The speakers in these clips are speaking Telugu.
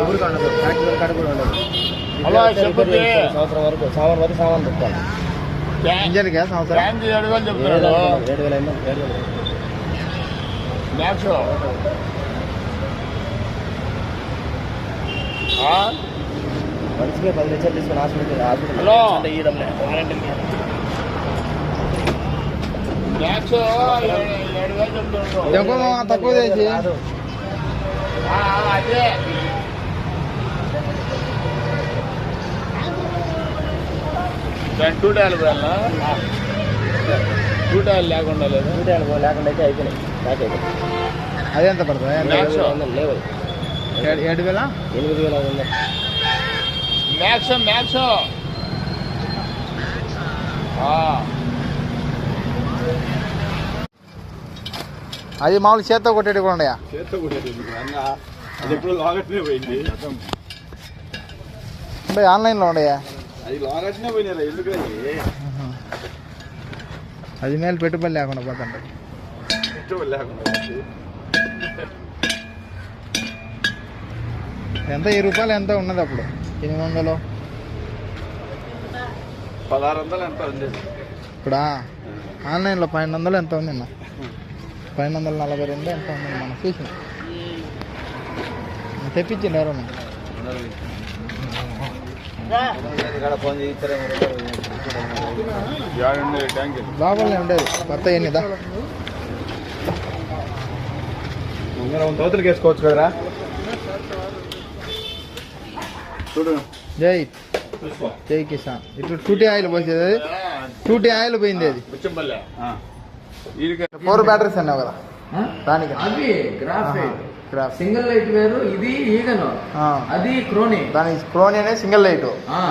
ఊరికి ఉండదు, ఫ్యాక్టరీ కాడ కూడా ఉండదు. సంవత్సరం వరకు సామాన్ పెట్టుకోవాలి. ఇంజన్కి సంవత్సరం 7,000 చెప్తున్నాడు. 7,000 మనిషికి 10 లక్షలు తీసుకుని హాస్పిటల్ ఇవ్వడం లేదు. తక్కువ చేసి అదే 2 టైర్లు పోయాలా? 2 టైర్లు లేకుండా లేదు. 2 టైర్లు లేకుండా అయితే అయిపోయినాయి. బ్యాక్ అయిపోయింది. అది ఎంత పడుతుంది? లేవు 7,000 8,500 మ్యాక్స్ అది మామూలు చేత్తో కొట్టేటి కూడా ఉన్నాయా? చేత్తో కొట్టేది అది ఎప్పుడు లాగట్నే పోయింది. ఆన్లైన్లో ఉన్నాయా? అది లాగట్నే పోయినారా? ఎందుకు అది మేలు పెట్టుబడి లేకుండా పోతుంటే. పెట్టుబడి లేకుండా ఎంత 10 రూపాయలు ఎంత ఉన్నది అప్పుడు? 800 1600 ఎంత ఉండేది. ఇప్పుడు ఆన్లైన్లో 1200 ఎంత ఉంది అన్న? 1242 ఎంత ఉంది మనం చూసి తెప్పించింది ఎవరన్నా? లోపలనే ఉండేది కొత్త ఎన్నిదా తోతలకి వేసుకోవచ్చు కదరా. చూడు జై జై కిసాన్. ఇటు 2T ఆయిల్ పోసేది, అది 2T ఆయిల్ పోయింది. అది 4 బ్యాటరీస్ అన్నావు కదా దానికి? అది గ్రాఫైట్ సింగిల్ లైట్ వేరు, ఇది ఈగను, అది క్రోనీ. దానికి క్రోనీ అనేది సింగిల్ లైట్,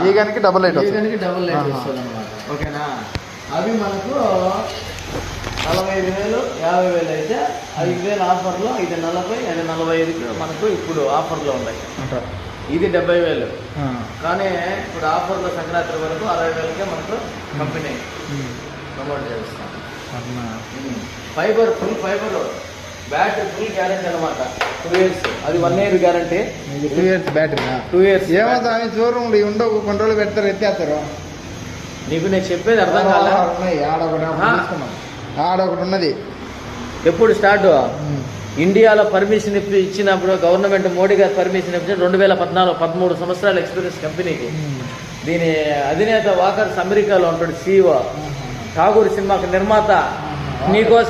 ఈగనికి డబుల్ లైట్. ఈగనికి డబుల్ లైట్ వస్తుంది అనమాట. ఓకేనా? అవి మనకు 45,000 50,000 అయితే 5,000 ఆఫర్లో, ఇది 40, అది 45 మనకు ఇప్పుడు ఆఫర్లో ఉన్నాయి. ఇది 70,000 కానీ ఇప్పుడు ఆఫర్లో సంక్రాంతి వరకు 60,000కే మనకు కంపెనీ ప్రమోట్ చేస్తాం. Fibre, full fibre, battery full guarantee అనమాట. 2 years, అది 1 year guarantee. 2 years battery. 2 years ఏమో షోరూమ్ ఉండవు, కొన్ని రోజులు పెడతారు, ఎత్తేస్తారు. నీకు నేను చెప్పేది అర్థం కాలే. ఆడొకటి ఉన్నది. ఎప్పుడు స్టార్ట్? ఇండియాలో పర్మిషన్ ఇచ్చినప్పుడు, గవర్నమెంట్ మోడీ గారు పర్మిషన్ ఇచ్చిన 2014, 13 సంవత్సరాల ఎక్స్పీరియన్స్ కంపెనీకి. దీని అధినేత వాకర్స్ అమెరికాలో ఉంటాడు, CEO. ఠాగూర్ సినిమాకి నిర్మాత. నీకోసం